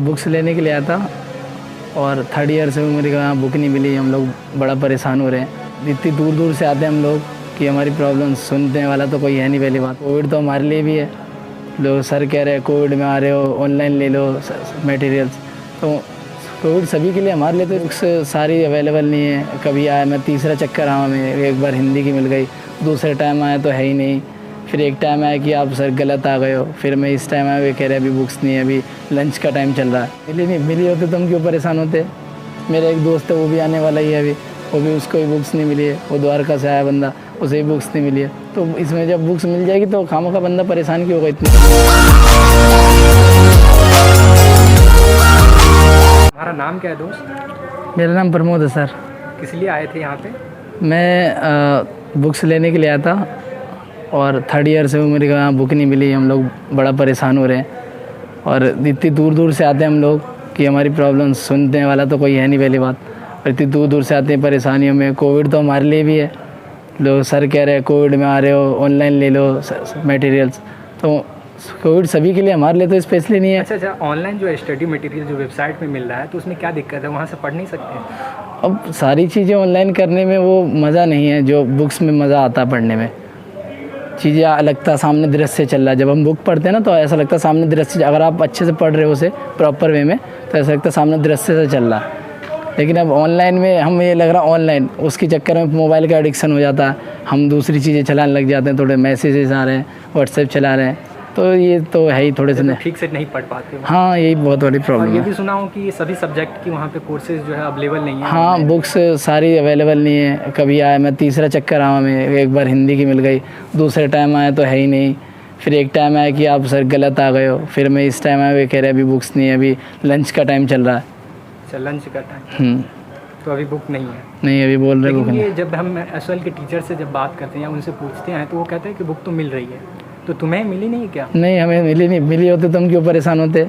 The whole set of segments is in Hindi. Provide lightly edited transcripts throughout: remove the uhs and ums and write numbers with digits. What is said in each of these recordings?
बुक्स लेने के लिए आया था और थर्ड ईयर से मेरे को यहाँ बुक नहीं मिली। हम लोग बड़ा परेशान हो रहे हैं। इतनी दूर दूर से आते हैं हम लोग कि हमारी प्रॉब्लम सुनने वाला तो कोई है नहीं। पहली बात कोविड तो हमारे लिए भी है। लोग सर कह रहे हैं कोविड में आ रहे हो ऑनलाइन ले लो मटेरियल्स, तो कोविड सभी के लिए। हमारे लिए तो बुक्स सारी अवेलेबल नहीं है। कभी आया, मैं तीसरा चक्कर आया, मैं एक बार हिंदी की मिल गई, दूसरे टाइम आया तो है ही नहीं। फिर एक टाइम आया कि आप सर गलत आ गए हो। फिर मैं इस टाइम आया, वे कह रहे अभी बुक्स नहीं है, अभी लंच का टाइम चल रहा है। मिली होते तो हम क्यों परेशान होते। मेरा एक दोस्त है, वो भी आने वाला ही है अभी, वो भी उसको भी बुक्स नहीं मिली है। वो द्वारका से आया बंदा, उसे भी बुक्स नहीं मिली है। तो इसमें जब बुक्स मिल जाएगी तो खामों का बंदा परेशान क्यों होगा इतनी। हमारा नाम क्या है दोस्त? मेरा नाम प्रमोद है सर। किस लिए आए थे यहाँ पे? मैं बुक्स लेने के लिए आया था और थर्ड ईयर से मेरे को यहाँ बुक नहीं मिली। हम लोग बड़ा परेशान हो रहे हैं और इतनी दूर दूर से आते हैं हम लोग कि हमारी प्रॉब्लम सुनने वाला तो कोई है नहीं। पहली बात, और इतनी दूर दूर से आते हैं परेशानियों में। कोविड तो हमारे लिए भी है। लोग सर कह रहे हैं कोविड में आ रहे हो ऑनलाइन ले लो मटेरियल्स, तो कोविड सभी के लिए, हमारे लिए तो स्पेशली नहीं है। अच्छा, ऑनलाइन जो स्टडी मटेरियल जो वेबसाइट में मिल रहा है तो उसमें क्या दिक्कत है? वहाँ से पढ़ नहीं सकते? अब सारी चीज़ें ऑनलाइन करने में वो मज़ा नहीं है जो बुक्स में मज़ा आता है पढ़ने में। चीज़ें लगता सामने दृश्य से चल रहा है। जब हम बुक पढ़ते हैं ना तो ऐसा लगता है सामने दृश्य, अगर आप अच्छे से पढ़ रहे हो उसे प्रॉपर वे में तो ऐसा लगता है सामने दृश्य से चल रहा है। लेकिन अब ऑनलाइन में हम ये लग रहा है ऑनलाइन, उसके चक्कर में मोबाइल का एडिक्शन हो जाता है। हम दूसरी चीज़ें चलाने लग जाते हैं, थोड़े मैसेजेस आ रहे हैं, व्हाट्सएप चला रहे हैं, तो ये तो है ही थोड़े से ठीक से नहीं पढ़ पाते। हाँ, यही बहुत बड़ी प्रॉब्लम है। ये भी सुना हूँ कि सभी सब्जेक्ट की वहाँ पे कोर्सेज जो है अवेलेबल नहीं है। हाँ, बुक्स सारी अवेलेबल नहीं है। कभी आया, मैं तीसरा चक्कर आया, मैं एक बार हिंदी की मिल गई, दूसरे टाइम आया तो है ही नहीं। फिर एक टाइम आया कि आप सर गलत आ गए हो। फिर मैं इस टाइम आया, वे कह रहे अभी बुक्स नहीं है, अभी लंच का टाइम चल रहा है। अच्छा, लंच का टाइम, तो अभी बुक नहीं है? नहीं, अभी बोल रहे बुक नहीं। ये जब हम एसएल के टीचर से जब बात करते हैं या उनसे पूछते हैं तो वो कहते हैं कि बुक तो मिल रही है। तो तुम्हें मिली नहीं क्या? नहीं, हमें मिली नहीं। मिली होती तो हम क्यों परेशान होते।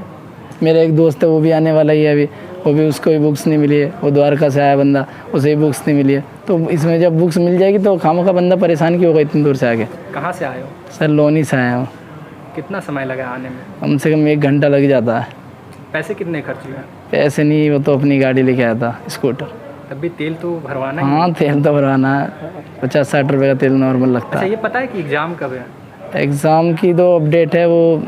मेरा एक दोस्त है, वो भी आने वाला ही है अभी, वो भी, उसको भी बुक्स नहीं मिली है। वो द्वारका से आया बंदा, उसे भी बुक्स नहीं मिली है। तो इसमें जब बुक्स मिल जाएगी तो खामों का बंदा परेशान क्यों होगा इतनी दूर से आके। कहाँ से आए हो? सर लोनी से आया हूँ। कितना समय लगा आने में? कम से कम 1 घंटा लग जाता है। पैसे कितने खर्च हुए? पैसे नहीं, वो तो अपनी गाड़ी लेके आया था, स्कूटर। तब भी तेल तो भरवाना है। हाँ, तेल तो भरवाना है। 50-60 रुपये का तेल नॉर्मल लगता अच्छा, है। ये पता है कि एग्ज़ाम कब है? एग्ज़ाम की तो अपडेट है वो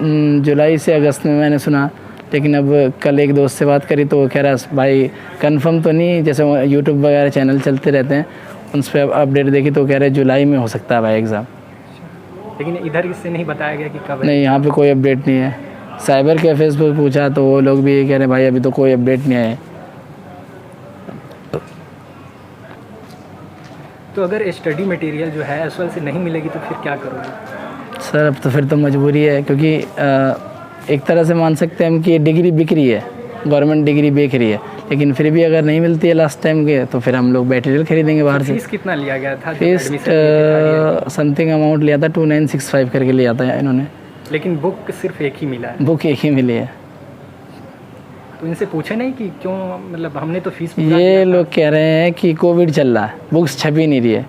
जुलाई से अगस्त में मैंने सुना। लेकिन अब कल एक दोस्त से बात करी तो वो कह रहा है भाई कंफर्म तो नहीं, जैसे यूट्यूब वगैरह चैनल चलते रहते हैं उन पर अपडेट देखी तो कह रहे जुलाई में हो सकता है भाई एग्ज़ाम। लेकिन इधर इससे नहीं बताया गया कि कब है? नहीं, यहाँ पे कोई अपडेट नहीं है। साइबर कैफे पर पूछा तो वो लोग भी ये कह रहे हैं भाई अभी तो कोई अपडेट नहीं आया। तो अगर स्टडी मटेरियल जो है एसएल से नहीं मिलेगी तो फिर क्या करोगे? सर अब तो फिर तो मजबूरी है, क्योंकि एक तरह से मान सकते हैं हम कि ये डिग्री बिक रही है, गवर्नमेंट डिग्री बेच रही है। लेकिन फिर भी अगर नहीं मिलती है लास्ट टाइम के तो फिर हम लोग मटेरियल खरीदेंगे बाहर से। फीस कितना लिया गया था? फीस समथिंग अमाउंट लिया था 2965 करके लिया था इन्होंने। लेकिन बुक सिर्फ एक ही मिला है? बुक एक ही मिली है। तो इनसे पूछे नहीं कि क्यों, मतलब हमने तो फीस ये लोग कह रहे हैं कि कोविड चल रहा है, बुक्स छप ही नहीं रही है।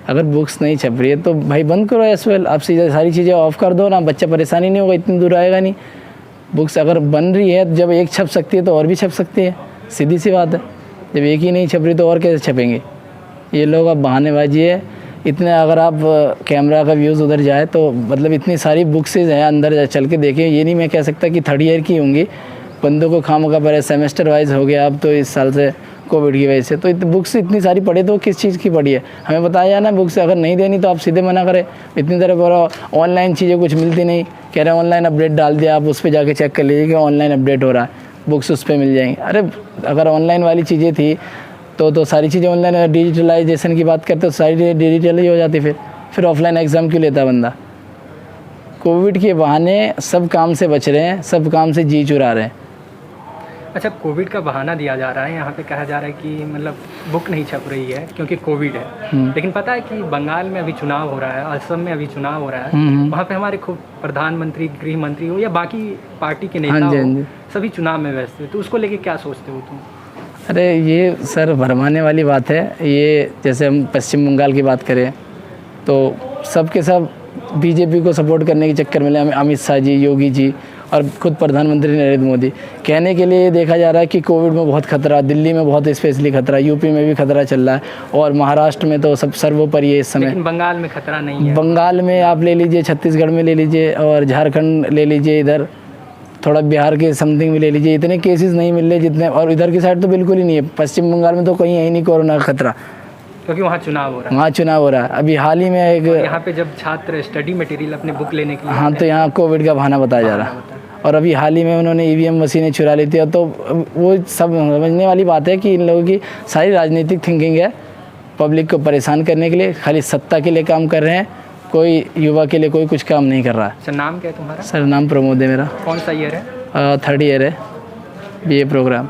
अगर बुक्स नहीं छप रही है तो भाई बंद करो एसएल, आप सारी चीज़ें ऑफ कर दो ना, बच्चा परेशानी नहीं होगा, इतनी दूर आएगा नहीं। बुक्स अगर बन रही है, जब एक छप सकती है तो और भी छप सकती है, सीधी सी बात है। जब एक ही नहीं छप रही तो और कैसे छपेंगे। ये लोग अब बहानेबाजी है इतने। अगर आप कैमरा का व्यूज़ उधर जाए तो मतलब इतनी सारी बुक्सेज हैं, अंदर चल के देखें। ये नहीं मैं कह सकता कि थर्ड ईयर की होंगी, बंदों को खामों का पड़े, सेमेस्टर वाइज हो गया अब तो इस साल से कोविड की वजह से। तो बुक्स इतनी सारी पढ़े तो किस चीज़ की पढ़ी है, हमें बताया जाए ना। बुक्स अगर नहीं देनी तो आप सीधे मना करें। इतनी तरह पर ऑनलाइन चीज़ें कुछ मिलती नहीं, कह रहे हैं ऑनलाइन अपडेट डाल दिया, आप उस पर जाके चेक कर लीजिए कि ऑनलाइन अपडेट हो रहा है, बुक्स उस पर मिल जाएंगी। अरे अगर ऑनलाइन वाली चीज़ें थी तो सारी चीज़ें ऑनलाइन, डिजिटलाइजेशन की बात करते तो सारी डिजिटल ही हो जाती। फिर ऑफलाइन एग्ज़ाम क्यों लेता बंदा। कोविड के बहाने सब काम से बच रहे हैं, सब काम से जी चुरा रहे हैं। अच्छा, कोविड का बहाना दिया जा रहा है, यहाँ पे कहा जा रहा है कि मतलब बुक नहीं छप रही है क्योंकि कोविड है। लेकिन पता है कि बंगाल में अभी चुनाव हो रहा है, असम में अभी चुनाव हो रहा है, वहाँ पे हमारे खूब प्रधानमंत्री, गृह मंत्री हो या बाकी पार्टी के नेता हो, सभी चुनाव में व्यस्त है। तो उसको लेके क्या सोचते हो तुम? अरे ये सर भरमाने वाली बात है। ये जैसे हम पश्चिम बंगाल की बात करें तो सब के सब बीजेपी को सपोर्ट करने के चक्कर में अमित शाह जी, योगी जी, और खुद प्रधानमंत्री नरेंद्र मोदी कहने के लिए देखा जा रहा है कि कोविड में बहुत खतरा, दिल्ली में बहुत स्पेशली खतरा, यूपी में भी खतरा चल रहा है और महाराष्ट्र में तो सब सर्वोपरि है इस समय। लेकिन बंगाल में खतरा नहीं है। बंगाल में आप ले लीजिए, छत्तीसगढ़ में ले लीजिए और झारखंड ले लीजिए, इधर थोड़ा बिहार के समथिंग में ले लीजिए, इतने केसेस नहीं मिल रहे जितने, और इधर की साइड तो बिल्कुल ही नहीं है। पश्चिम बंगाल में तो कहीं है ही नहीं कोरोना का खतरा, क्योंकि वहाँ चुनाव हो रहा है। वहाँ चुनाव हो रहा है। अभी हाल ही में एक यहाँ पे जब छात्र स्टडी मटेरियल अपनी बुक लेने के लिए हाँ, तो यहाँ कोविड का बहाना बताया जा रहा है। और अभी हाल ही में उन्होंने ईवीएम मशीनें चुरा ली थी, तो वो सब समझने वाली बात है कि इन लोगों की सारी राजनीतिक थिंकिंग है, पब्लिक को परेशान करने के लिए, खाली सत्ता के लिए काम कर रहे हैं, कोई युवा के लिए कोई कुछ काम नहीं कर रहा है। सर नाम क्या है तुम्हारा? सर नाम प्रमोद है मेरा। कौन सा ईयर है? 3rd ईयर है, BA प्रोग्राम।